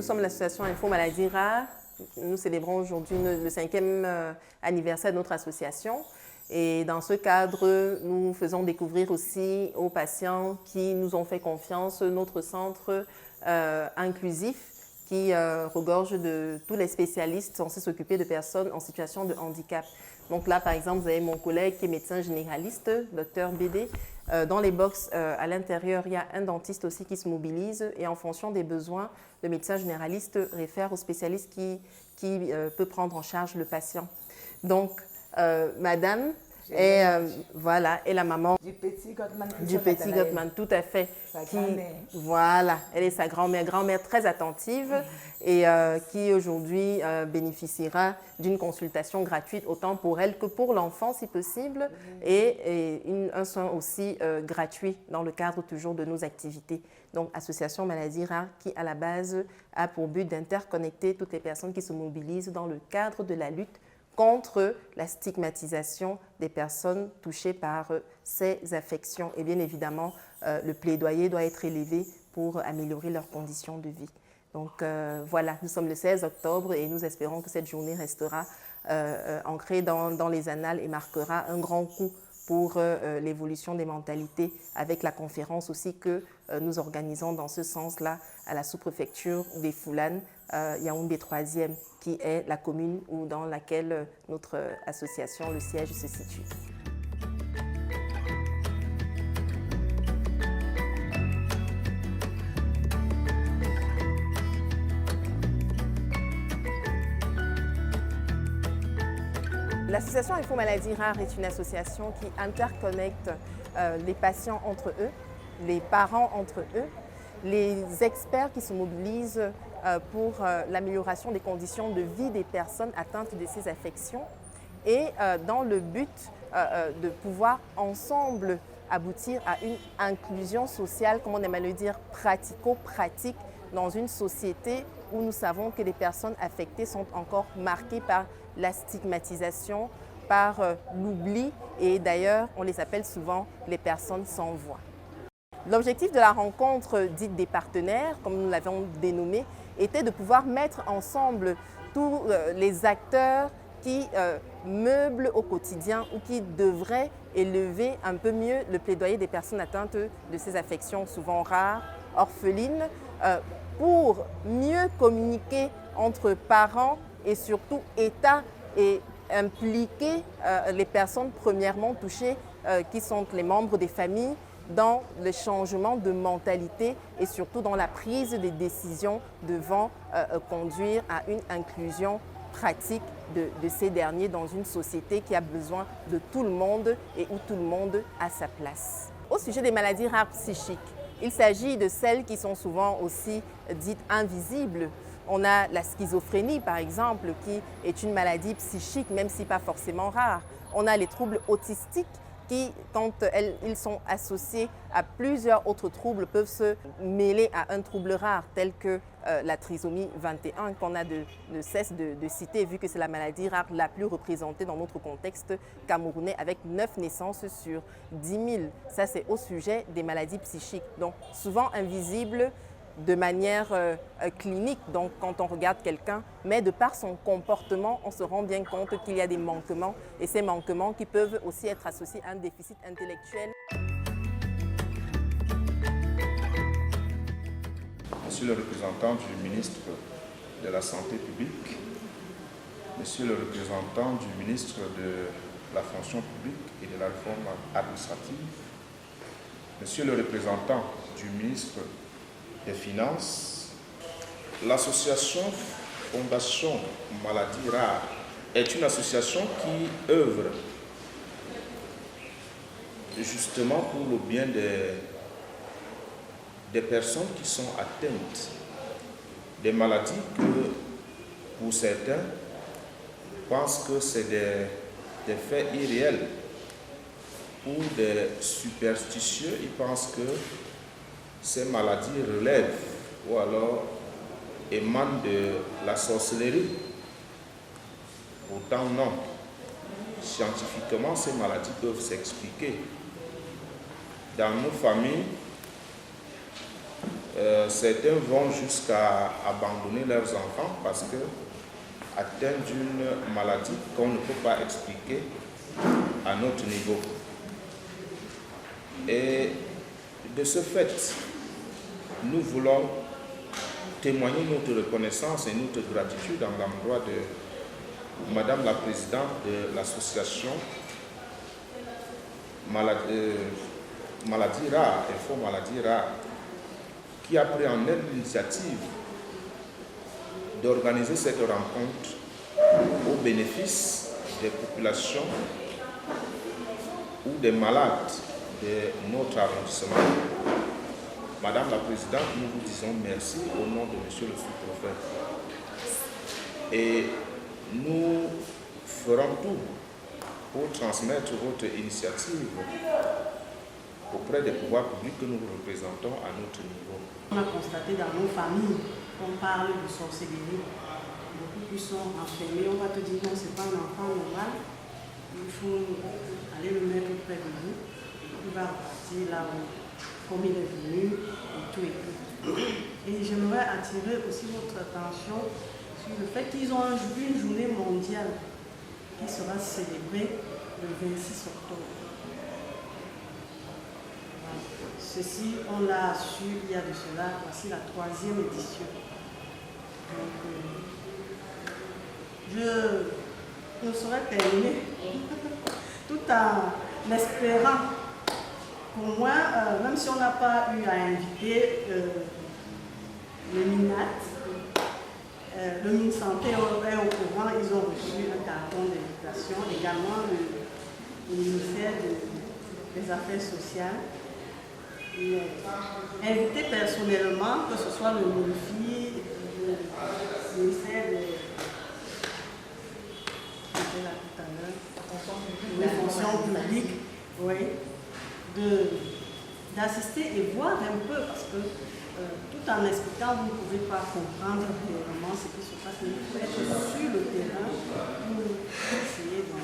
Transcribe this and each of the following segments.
Nous sommes l'association Info Maladies Rares. Nous célébrons aujourd'hui le 5e anniversaire de notre association. Et dans ce cadre, nous faisons découvrir aussi aux patients qui nous ont fait confiance notre centre inclusif qui regorge de tous les spécialistes censés s'occuper de personnes en situation de handicap. Donc là, par exemple, vous avez mon collègue qui est médecin généraliste, Dr BD. Dans les box à l'intérieur, il y a un dentiste aussi qui se mobilise et en fonction des besoins, le médecin généraliste réfère au spécialiste qui peut prendre en charge le patient. Donc, madame est, voilà, est la maman du petit Gottman. Du petit Gottman, tout à fait. Sa grand-mère. Voilà, elle est sa grand-mère très attentive et qui aujourd'hui bénéficiera d'une consultation gratuite autant pour elle que pour l'enfant si possible et un soin aussi gratuit dans le cadre toujours de nos activités. Donc, Association Maladies Rares qui à la base a pour but d'interconnecter toutes les personnes qui se mobilisent dans le cadre de la lutte contre la stigmatisation des personnes touchées par ces affections. Et bien évidemment, le plaidoyer doit être élevé pour améliorer leurs conditions de vie. Donc voilà, nous sommes le 16 octobre et nous espérons que cette journée restera ancrée dans les annales et marquera un grand coup pour l'évolution des mentalités avec la conférence aussi que nous organisons dans ce sens-là à la sous-préfecture des Foulanes, Yaoundé 3e, qui est la commune dans laquelle notre association, le siège, se situe. L'association Info Maladies Rares est une association qui interconnecte les patients entre eux, les parents entre eux, les experts qui se mobilisent pour l'amélioration des conditions de vie des personnes atteintes de ces affections et dans le but de pouvoir ensemble aboutir à une inclusion sociale, comme on aime à le dire, pratico-pratique dans une société où nous savons que les personnes affectées sont encore marquées par la stigmatisation, par l'oubli et d'ailleurs on les appelle souvent les personnes sans voix. L'objectif de la rencontre dite des partenaires, comme nous l'avons dénommé, était de pouvoir mettre ensemble tous les acteurs qui meublent au quotidien ou qui devraient élever un peu mieux le plaidoyer des personnes atteintes de ces affections souvent rares, orphelines, pour mieux communiquer entre parents et surtout État et impliquer les personnes premièrement touchées qui sont les membres des familles dans le changement de mentalité et surtout dans la prise des décisions devant conduire à une inclusion pratique de ces derniers dans une société qui a besoin de tout le monde et où tout le monde a sa place. Au sujet des maladies rares psychiques, il s'agit de celles qui sont souvent aussi dites invisibles. On a la schizophrénie, par exemple, qui est une maladie psychique, même si pas forcément rare. On a les troubles autistiques qui, quand ils sont associés à plusieurs autres troubles, peuvent se mêler à un trouble rare, tel que la trisomie 21, qu'on a de cesse de citer, vu que c'est la maladie rare la plus représentée dans notre contexte camerounais, avec 9 naissances sur 10 000. Ça, c'est au sujet des maladies psychiques, donc souvent invisibles, de manière clinique, donc quand on regarde quelqu'un, mais de par son comportement, on se rend bien compte qu'il y a des manquements et ces manquements qui peuvent aussi être associés à un déficit intellectuel. Monsieur le représentant du ministre de la Santé publique, Monsieur le représentant du ministre de la fonction publique et de la réforme administrative, Monsieur le représentant du ministre des Finances, l'association Fondation Maladies Rares est une association qui œuvre justement pour le bien des personnes qui sont atteintes des maladies que, pour certains, pensent que c'est des faits irréels. Pour des superstitieux, ils pensent que ces maladies relèvent ou alors émanent de la sorcellerie. Pourtant non. Scientifiquement, ces maladies peuvent s'expliquer. Dans nos familles, Certains vont jusqu'à abandonner leurs enfants parce que atteints d'une maladie qu'on ne peut pas expliquer à notre niveau. Et de ce fait, nous voulons témoigner notre reconnaissance et notre gratitude à l'endroit de Madame la Présidente de l'association Maladies Rares, Info Maladies Rares, qui a pris en elle l'initiative d'organiser cette rencontre au bénéfice des populations ou des malades de notre arrondissement. Madame la Présidente, nous vous disons merci au nom de Monsieur le sous-préfet. Et nous ferons tout pour transmettre votre initiative auprès des pouvoirs publics que nous représentons à notre niveau. On a constaté dans nos familles qu'on parle de sorcellerie. Beaucoup plus sont enfermés. On va te dire non, ce n'est pas un enfant normal. Il faut aller le mettre près de vous. Il va repartir là où, comme il est venu, et tout et tout. Et j'aimerais attirer aussi votre attention sur le fait qu'ils ont une journée mondiale qui sera célébrée le 26 octobre. Ceci, on l'a su il y a de cela, voici la 3e édition. Donc, je ne saurais terminer tout en espérant qu'au moins, même si on n'a pas eu à inviter le MINAT, le MINSanté est au courant, ils ont reçu un carton d'invitation, également le ministère des Affaires sociales. Inviter personnellement, que ce soit le MINFI, le ministère des fonctions publiques, oui, d'assister et voir un peu, parce que tout en expliquant, vous ne pouvez pas comprendre réellement ce qui se passe, mais il faut être sur le terrain pour essayer de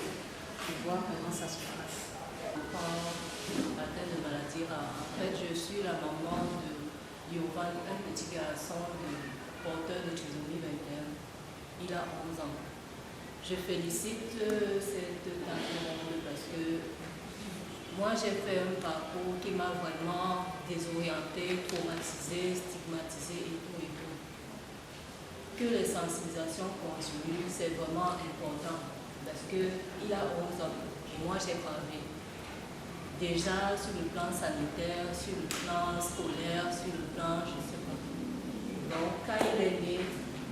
voir comment ça se passe. Atteint de maladie rare. En fait, je suis la maman de Yovan, un petit garçon porteur de trisomie 21. Il a 11 ans. Je félicite cette tante parce que moi j'ai fait un parcours qui m'a vraiment désorientée, traumatisée, stigmatisée et tout et tout. Que les sensibilisations continuent, c'est vraiment important parce qu'il a 11 ans et moi j'ai gravé. Déjà sur le plan sanitaire, sur le plan scolaire, sur le plan, je ne sais pas. Donc, quand il est né,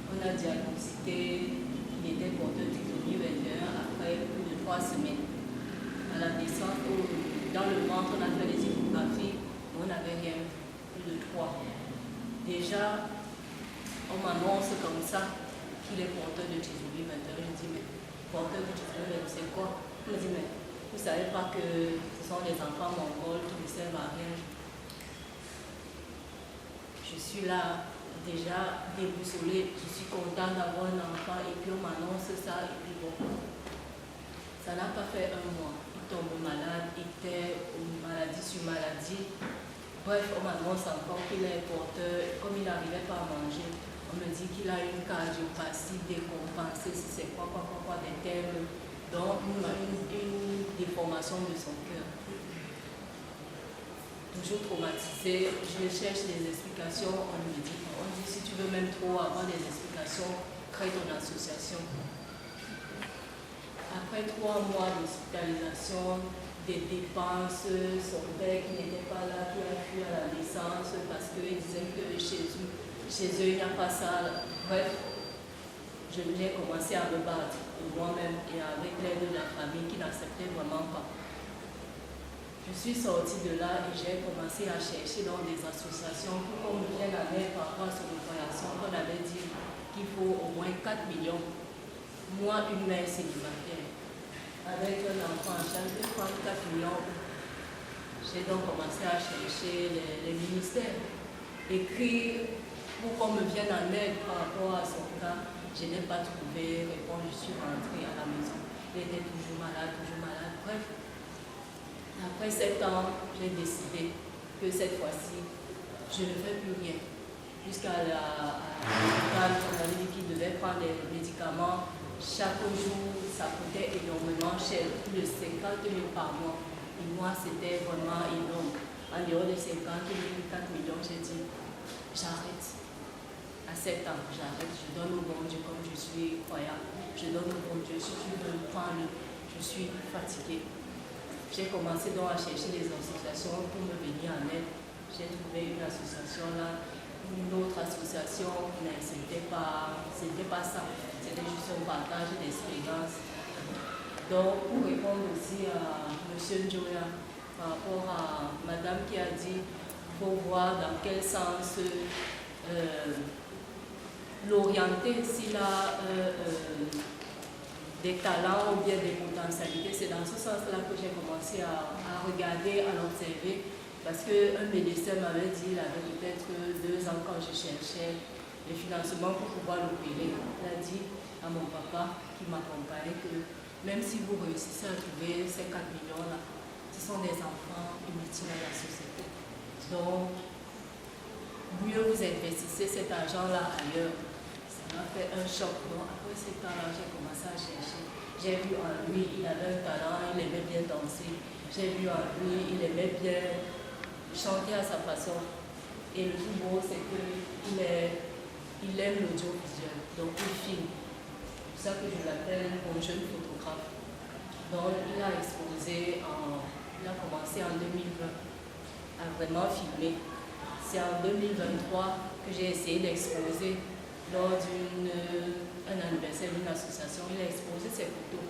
on a diagnostiqué qu'il était porteur de trisomie 21 après plus de 3 semaines. À la naissance, dans le ventre, on a fait des échographies, mais on n'avait rien, plus de 3. Déjà, on m'annonce comme ça qu'il est porteur de trisomie 21. Je me dis, mais porteur de trisomie 21, c'est quoi? Je me dis, mais vous ne savez pas que ce sont des enfants mongols qui ne servent à rien. Je suis là, déjà déboussolée, je suis contente d'avoir un enfant et puis on m'annonce ça et puis bon. Ça n'a pas fait 1 mois. Il tombe malade, il était maladie sur maladie. Bref, on m'annonce encore qu'il est porteur, comme il n'arrivait pas à manger. On me dit qu'il a une cardiopathie décompensée, si c'est quoi, des termes. Donc, une déformation de son cœur. Toujours traumatisé, je cherche des explications, on me dit si tu veux même trop avoir des explications, crée ton association. Après 3 mois d'hospitalisation, des dépenses, son père qui n'était pas là, qui a fui à la naissance parce qu'il disait que chez eux il n'y a pas ça. Bref, j'ai commencé à me battre moi-même et avec l'aide de la famille qui n'acceptait vraiment pas. Je suis sortie de là et j'ai commencé à chercher dans des associations pour qu'on me vienne en aide par rapport à cette opération qu'on avait dit qu'il faut au moins 4 millions. Moi, une mère célibataire, avec un enfant en charge, je prends 4 millions. J'ai donc commencé à chercher les ministères, écrire pour qu'on me vienne en aide par rapport à son cas. Je n'ai pas trouvé réponse, je suis rentrée à la maison. Il était toujours malade, Bref, après 7 ans, j'ai décidé que cette fois-ci, je ne fais plus rien. Jusqu'à l'hôpital, on avait dit qu'il devait prendre des médicaments. Chaque jour, ça coûtait énormément cher, plus de 50 000 par mois. Et moi, c'était vraiment énorme. En dehors de 50 000, 4 millions, j'ai dit, j'arrête. À 7 ans, j'arrête. Je donne au bon Dieu comme je suis croyant. Je donne au bon Dieu. Si tu veux prendre, je suis fatiguée. J'ai commencé donc à chercher des associations pour me venir en aide. J'ai trouvé une association là, une autre association, mais ce n'était pas ça. C'était juste un partage d'expérience. Donc, pour répondre aussi à M. Njoya, par rapport à Madame qui a dit qu'il faut voir dans quel sens l'orienter, s'il a des talents ou bien des potentialités. C'est dans ce sens-là que j'ai commencé à regarder, à l'observer. Parce qu'un médecin m'avait dit, il avait peut-être 2 ans quand je cherchais les financements pour pouvoir l'opérer. Il a dit à mon papa qui m'accompagnait que même si vous réussissez à trouver ces 4 millions-là, ce sont des enfants inutiles à la société. Donc, mieux vous investissez cet argent-là ailleurs. Ça m'a fait un choc. Donc, après ce temps-là, j'ai commencé à chercher. J'ai vu en lui, il avait un talent, il aimait bien danser. J'ai vu en lui, il aimait bien chanter à sa façon. Et le plus beau, c'est qu'il aime l'audiovisuel, donc il filme. C'est ça que je l'appelle un jeune photographe. Donc il a exposé, il a commencé en 2020 à vraiment filmer. C'est en 2023 que j'ai essayé d'exposer lors d'un anniversaire d'une association. Il a exposé ses photos.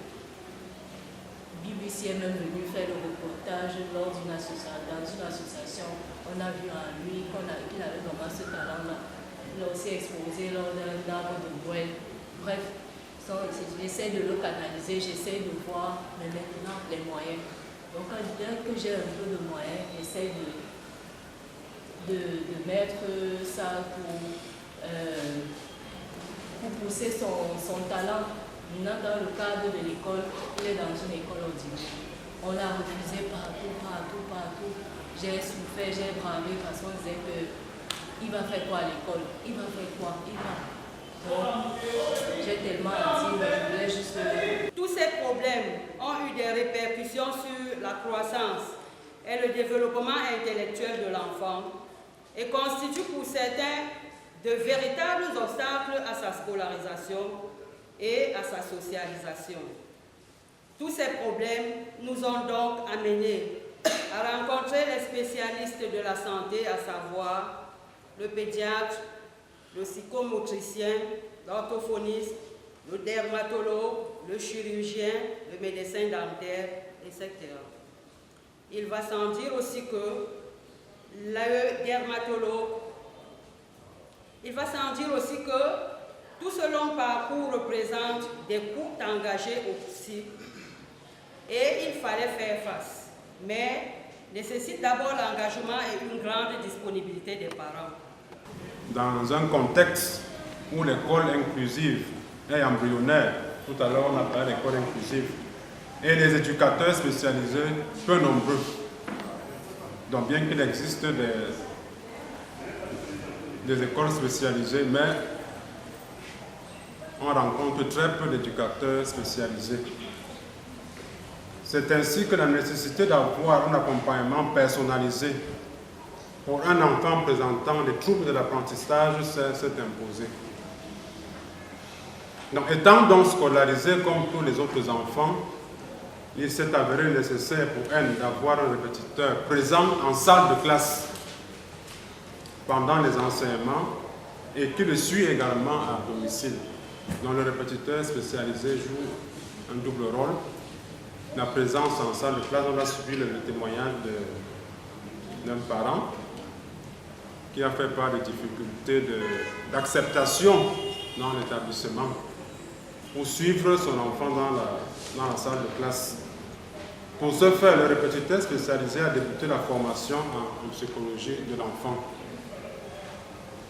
BBC est même venu faire le reportage dans une association. On a vu en lui qu'il avait vraiment ce talent-là. Il a aussi exposé lors d'un arbre de Noël. Bref, j'essaie de le canaliser, j'essaie de voir, mais maintenant les moyens. Donc dès que j'ai un peu de moyens, j'essaie de mettre ça pour pousser son talent. Maintenant, dans le cadre de l'école, il est dans une école ordinaire. On l'a refusé partout. J'ai souffert, j'ai bravé parce qu'on disait qu'il va faire quoi à l'école? Il va faire quoi? Donc, j'ai tellement dit, mais je voulais juste... Tous ces problèmes ont eu des répercussions sur la croissance et le développement intellectuel de l'enfant et constituent pour certains de véritables obstacles à sa scolarisation et à sa socialisation. Tous ces problèmes nous ont donc amenés à rencontrer les spécialistes de la santé, à savoir le pédiatre, le psychomotricien, l'orthophoniste, le dermatologue, le chirurgien, le médecin dentaire, etc. Il va sans dire aussi que le dermatologue, tout ce long parcours représente des coûts engagés aussi et il fallait faire face, mais nécessite d'abord l'engagement et une grande disponibilité des parents. Dans un contexte où l'école inclusive est embryonnaire, tout à l'heure on a parlé d'école inclusive, et les éducateurs spécialisés peu nombreux, donc bien qu'il existe des écoles spécialisées, mais on rencontre très peu d'éducateurs spécialisés. C'est ainsi que la nécessité d'avoir un accompagnement personnalisé pour un enfant présentant des troubles de l'apprentissage s'est imposée. Donc, étant donc scolarisé comme tous les autres enfants, il s'est avéré nécessaire pour elle d'avoir un répétiteur présent en salle de classe pendant les enseignements et qui le suit également à domicile. Donc, le répétiteur spécialisé joue un double rôle. La présence en salle de classe, on a suivi le témoignage d'un parent qui a fait part des difficultés d'acceptation dans l'établissement pour suivre son enfant dans la salle de classe. Pour ce faire, le répétiteur spécialisé a débuté la formation en psychologie de l'enfant.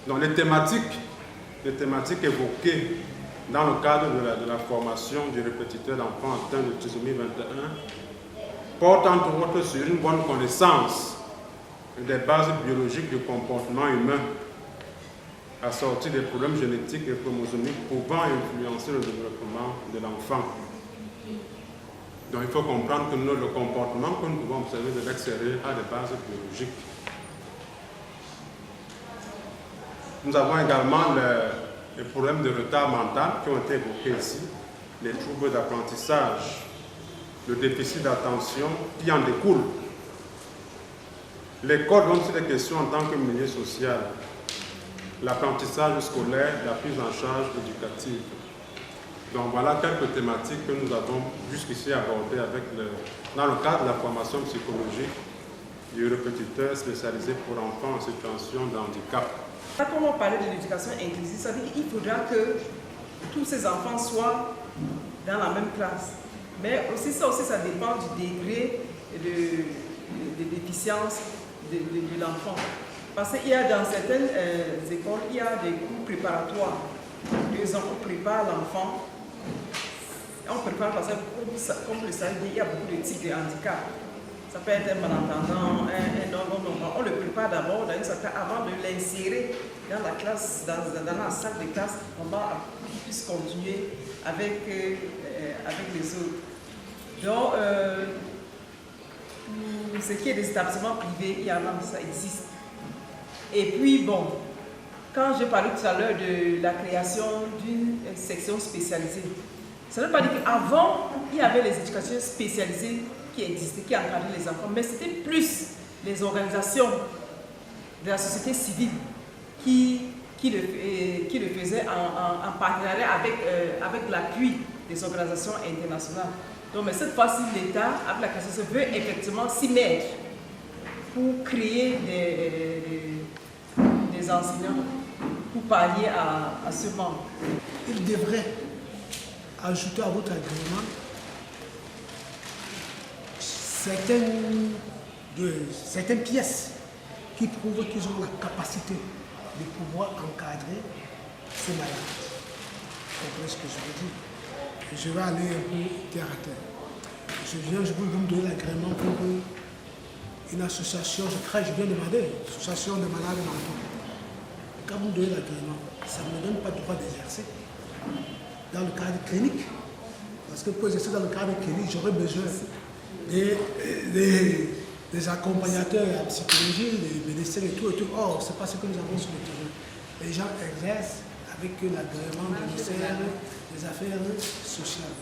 Donc les thématiques évoquées dans le cadre de la formation du répétiteur d'enfants atteint de trisomie 21 portent entre autres sur une bonne connaissance des bases biologiques du comportement humain, assorties des problèmes génétiques et chromosomiques pouvant influencer le développement de l'enfant. Donc il faut comprendre que le comportement que nous pouvons observer de l'extérieur a des bases biologiques. Nous avons également les problèmes de retard mental qui ont été évoqués ici, les troubles d'apprentissage, le déficit d'attention qui en découle. L'école donne aussi des questions en tant que milieu social, l'apprentissage scolaire, la prise en charge éducative. Donc voilà quelques thématiques que nous avons jusqu'ici abordées dans le cadre de la formation psychologique du répétiteur spécialisé pour enfants en situation de handicap. Quand on parle de l'éducation inclusive, ça veut dire qu'il faudra que tous ces enfants soient dans la même classe. Mais aussi ça dépend du degré de déficience de l'enfant. Parce qu'il y a dans certaines écoles, il y a des cours préparatoires. 2 ans, on prépare l'enfant. On prépare parce que, comme vous le savez, il y a beaucoup de types de handicap. Ça peut être un malentendant, un non-non. On le prépare d'abord avant de l'insérer dans la classe, dans la salle de classe, pour qu'il puisse continuer avec les autres. Donc, pour ce qui est des établissements privés, il y en a, ça existe. Et puis, bon, quand je parlais tout à l'heure de la création d'une section spécialisée, ça ne veut pas dire qu'avant, il y avait les éducations spécialisées qui existaient, qui encadraient les enfants, mais c'était plus les organisations de la société civile qui le faisaient en partenariat avec l'appui des organisations internationales. Donc, mais cette fois-ci, l'État, avec la création, veut effectivement s'y mettre pour créer des enseignants pour pallier à ce manque. Il devrait ajouter à votre agrément certaines pièces qui prouvent qu'ils ont la capacité de pouvoir encadrer ces malades. Vous comprenez ce que je veux dire? Je vais aller un peu terre à terre. Je vais vous donner l'agrément pour une association, je viens demander, association de malades mentaux. Quand vous me donnez l'agrément, ça ne me donne pas le droit d'exercer dans le cadre clinique. Parce que pour exercer dans le cadre clinique, j'aurais besoin des accompagnateurs en psychologie, des médecins et tout. Or, ce n'est pas ce que nous avons sur le terrain. Les gens exercent avec l'agrément du ministère des Affaires sociales.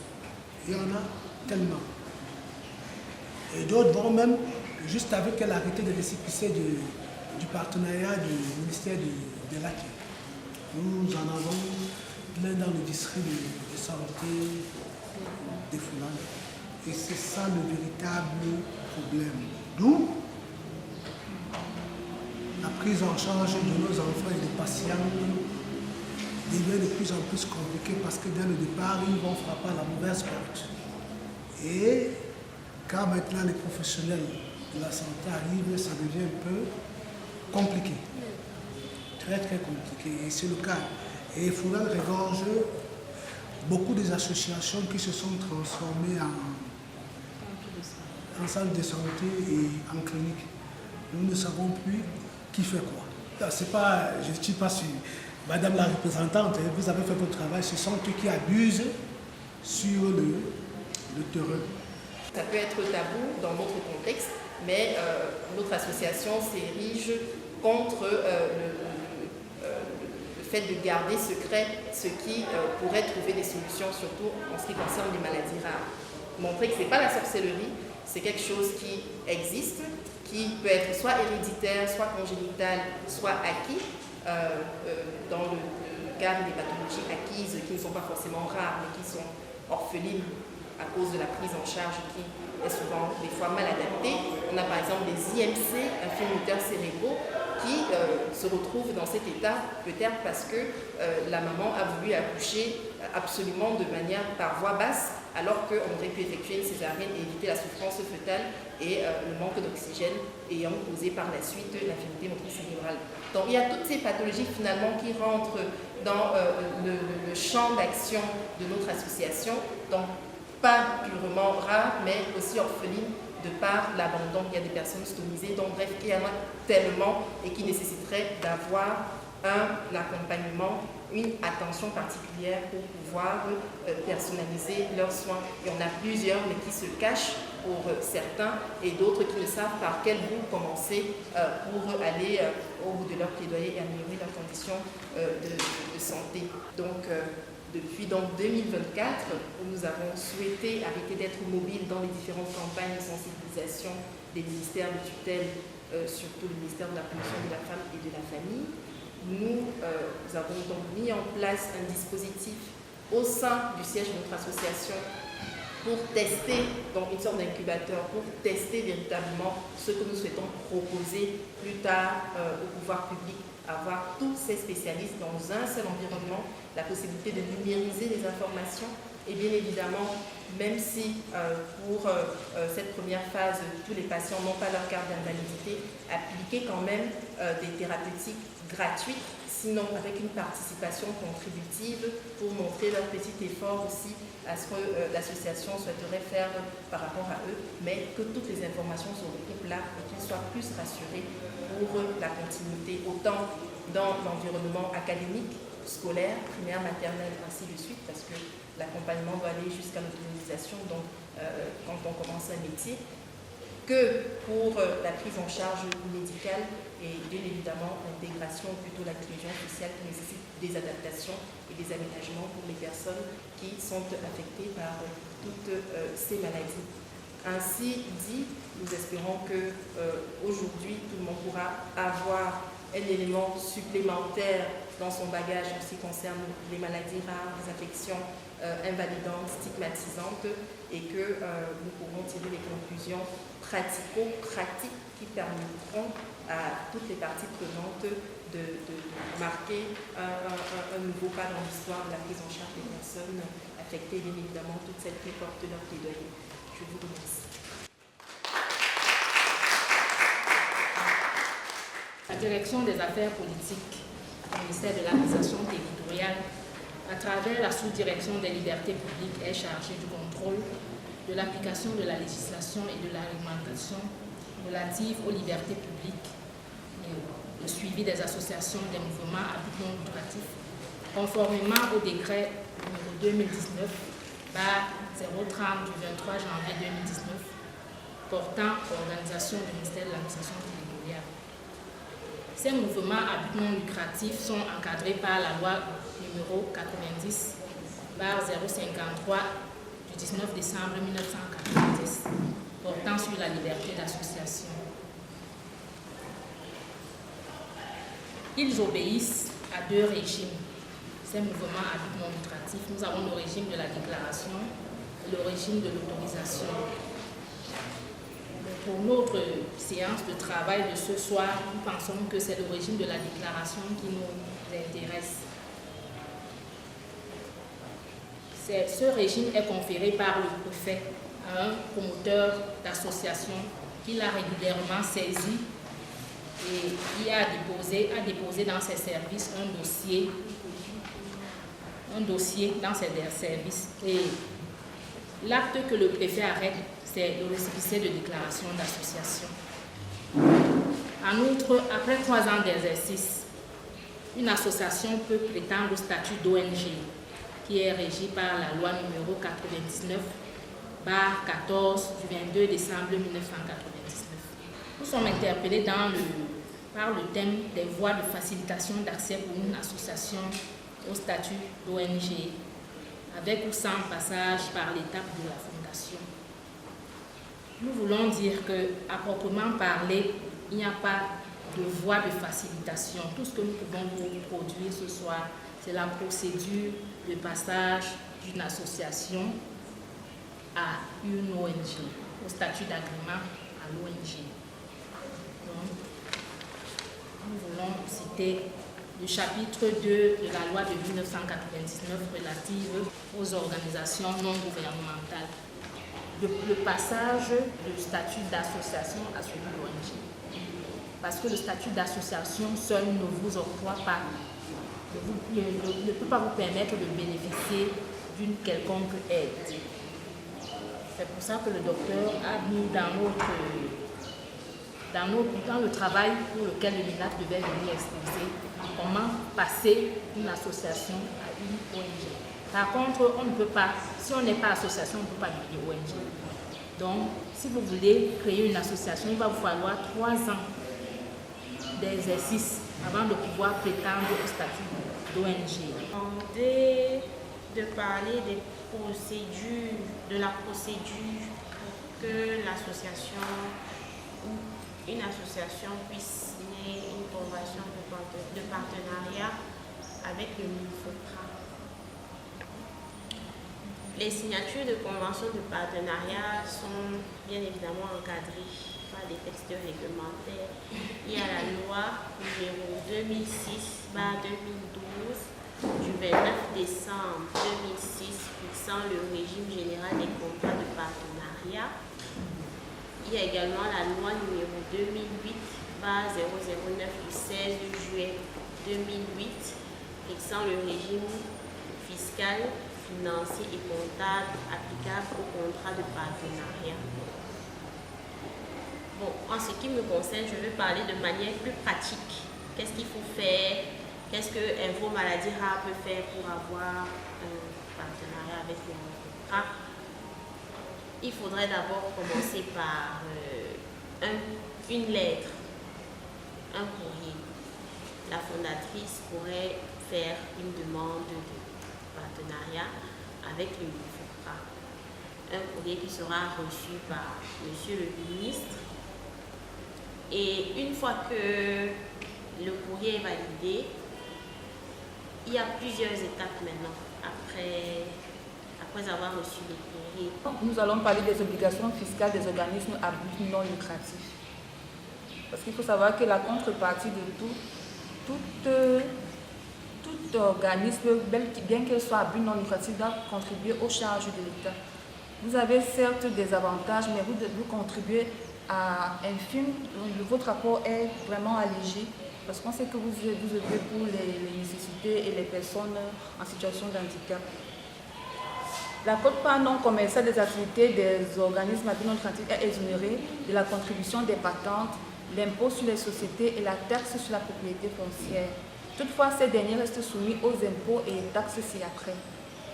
Il y en a tellement. Et d'autres vont même, juste avec l'arrêté de récépissé du partenariat du ministère de l'ACI. Nous en avons plein dans le district de santé des Foulades. Et c'est ça le véritable problème. D'où la prise en charge de nos enfants et des patients devient de plus en plus compliquée parce que dès le départ, ils vont frapper à la mauvaise porte. Et quand maintenant les professionnels de la santé arrivent, ça devient un peu compliqué. Très très compliqué. Et c'est le cas. Et Foulades regorge beaucoup des associations qui se sont transformées en centre de santé et en clinique. Nous ne savons plus qui fait quoi. C'est pas, je ne suis pas sûr. Madame la représentante, vous avez fait votre travail, ce sont eux qui abusent sur le terrain. Ça peut être tabou dans notre contexte, mais notre association s'érige contre le fait de garder secret ce qui pourrait trouver des solutions, surtout en ce qui concerne les maladies rares. Montrer que ce n'est pas la sorcellerie, c'est quelque chose qui existe, qui peut être soit héréditaire, soit congénital, soit acquis, dans le cadre des pathologies acquises qui ne sont pas forcément rares, mais qui sont orphelines à cause de la prise en charge qui est souvent des fois mal adaptée. On a par exemple des IMC, infiltrateurs cérébraux, qui se retrouvent dans cet état peut-être parce que la maman a voulu accoucher absolument de manière par voie basse, alors qu'on aurait pu effectuer une césarienne et éviter la souffrance fœtale et le manque d'oxygène ayant causé par la suite l'infirmité motrice cérébrale. Donc il y a toutes ces pathologies finalement qui rentrent dans le champ d'action de notre association, donc pas purement rare, mais aussi orpheline de par l'abandon. Il y a des personnes stomisées, donc bref, il y en a tellement et qui nécessiteraient d'avoir un accompagnement, une attention particulière pour pouvoir personnaliser leurs soins. Il y en a plusieurs, mais qui se cachent pour certains et d'autres qui ne savent par quel bout commencer pour aller au bout de leur plaidoyer et améliorer leurs conditions de santé. Donc, depuis 2024, nous avons souhaité arrêter d'être mobiles dans les différentes campagnes de sensibilisation des ministères de tutelle, surtout le ministère de la Promotion de la Femme et de la Famille. Nous avons donc mis en place un dispositif au sein du siège de notre association pour tester, donc une sorte d'incubateur, pour tester véritablement ce que nous souhaitons proposer plus tard au pouvoir public, avoir tous ces spécialistes dans un seul environnement, la possibilité de numériser les informations et bien évidemment, même si pour cette première phase, tous les patients n'ont pas leur carte d'invalidité, appliquer quand même des thérapeutiques gratuites, sinon avec une participation contributive pour montrer leur petit effort aussi à ce que l'association souhaiterait faire par rapport à eux, mais que toutes les informations se regroupent là et qu'ils soient plus rassurés pour la continuité, autant dans l'environnement académique, scolaire, primaire, maternelle, ainsi de suite, parce que l'accompagnement doit aller jusqu'à l'autonomisation, donc quand on commence un métier, que pour la prise en charge médicale et bien évidemment l'intégration, ou plutôt l'inclusion sociale qui nécessite des adaptations et des aménagements pour les personnes qui sont affectées par toutes ces maladies. Ainsi dit, nous espérons que aujourd'hui tout le monde pourra avoir un élément supplémentaire dans son bagage en ce qui concerne les maladies rares, les affections invalidantes, stigmatisantes, et que nous pourrons tirer des conclusions pratico-pratiques qui permettront à toutes les parties prenantes de marquer un nouveau pas dans l'histoire de la prise en charge des personnes affectées, bien évidemment toutes celles qui portent leur plaidoyer. Je vous remercie. La direction des affaires politiques du ministère de l'administration territoriale, à travers la sous-direction des libertés publiques, est chargée du contrôle de l'application de la législation et de la réglementation relative aux libertés publiques et le suivi des associations des mouvements à but non lucratif, conformément au décret numéro 2019/030 du 23 janvier 2019 portant organisation du ministère de l'administration territoriale. Ces mouvements à but non lucratif sont encadrés par la loi numéro 90/053 du 19 décembre 1990 portant sur la liberté d'association. Ils obéissent à deux régimes. Ces mouvements à but non lucratif, nous avons le régime de la déclaration et le régime de l'autorisation. Pour notre séance de travail de ce soir, nous pensons que c'est le régime de la déclaration qui nous intéresse. Ce régime est conféré par le préfet à un promoteur d'association qui l'a régulièrement saisi et qui a déposé dans ses services un dossier dans ses services. Et l'acte que le préfet arrête, c'est le récépissé de déclaration d'association. En outre, après 3 ans d'exercice, une association peut prétendre au statut d'ONG, qui est régie par la loi numéro 99/14 du 22 décembre 1999. Nous sommes interpellés par le thème des voies de facilitation d'accès pour une association au statut d'ONG, avec ou sans passage par l'étape de la fondation. Nous voulons dire qu'à proprement parler, il n'y a pas de voie de facilitation. Tout ce que nous pouvons vous produire ce soir, c'est la procédure de passage d'une association à une ONG, au statut d'agrément à l'ONG. Donc, nous voulons citer le chapitre 2 de la loi de 1999 relative aux organisations non gouvernementales. Le passage du statut d'association à celui d'ONG. Parce que le statut d'association seul ne vous octroie pas, ne peut pas vous permettre de bénéficier d'une quelconque aide. C'est pour ça que le docteur a mis dans le travail pour lequel le MINAF devait venir exposer comment passer d'une association à une ONG. Par contre, on ne peut pas, si on n'est pas association, on ne peut pas devenir ONG. Donc, si vous voulez créer une association, il va vous falloir 3 ans d'exercice avant de pouvoir prétendre au statut d'ONG. De parler des procédures, de la procédure que l'association ou une association puisse signer une convention de partenariat avec le MINFOPRA. Les signatures de conventions de partenariat sont bien évidemment encadrées par des textes réglementaires. Il y a la loi numéro 2006/2012 du 29 décembre 2006 fixant le régime général des contrats de partenariat. Il y a également la loi numéro 2008/009 du 16 juillet 2008 fixant le régime fiscal, financier et comptable applicable aux contrats de partenariat. Bon, en ce qui me concerne, je vais parler de manière plus pratique. Qu'est-ce qu'il faut faire? Qu'est-ce que Info Maladie Rare peut faire pour avoir un partenariat avec le MINFOPRA? Il faudrait d'abord commencer par une lettre, un courrier. La fondatrice pourrait faire une demande de partenariat avec le MINFOPRA. Un courrier qui sera reçu par Monsieur le ministre. Et une fois que le courrier est validé, il y a plusieurs étapes maintenant, après avoir reçu le courrier. Nous allons parler des obligations fiscales des organismes à but non lucratif. Parce qu'il faut savoir que la contrepartie de tout organisme, bien qu'il soit à but non lucratif, doit contribuer aux charges de l'État. Vous avez certes des avantages, mais vous contribuez à infime. Votre rapport est vraiment allégé. Parce qu'on sait que vous œuvrez pour les nécessités et les personnes en situation de handicap. La quote-part non commerciale des activités des organismes à but non lucratif est exonérée de la contribution des patentes, l'impôt sur les sociétés et la taxe sur la propriété foncière. Toutefois, ces derniers restent soumis aux impôts et taxes ci-après.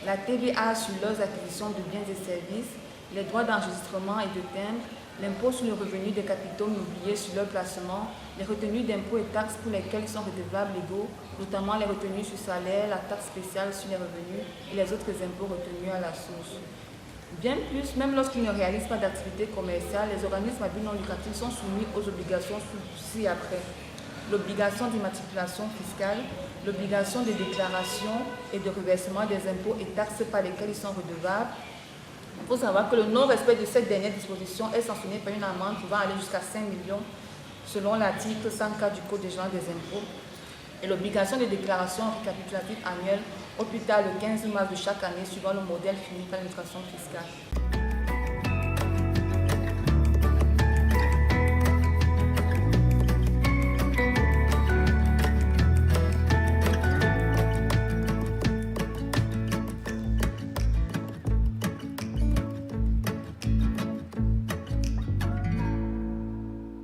La TVA sur leurs acquisitions de biens et services, les droits d'enregistrement et de timbre, l'impôt sur le revenu des capitaux mobiliers sur leur placement, les retenues d'impôts et taxes pour lesquelles ils sont redevables légaux, notamment les retenues sur salaire, la taxe spéciale sur les revenus et les autres impôts retenus à la source. Bien plus, même lorsqu'ils ne réalisent pas d'activité commerciale, les organismes à but non lucratif sont soumis aux obligations ci-après. L'obligation d'immatriculation fiscale, l'obligation de déclaration et de reversement des impôts et taxes par lesquels ils sont redevables. Il faut savoir que le non-respect de cette dernière disposition est sanctionné par une amende pouvant aller jusqu'à 5 millions selon l'article 104 du Code général des impôts et l'obligation de déclaration récapitulative annuelle au plus tard le 15 mars de chaque année suivant le modèle fini par l'administration fiscale.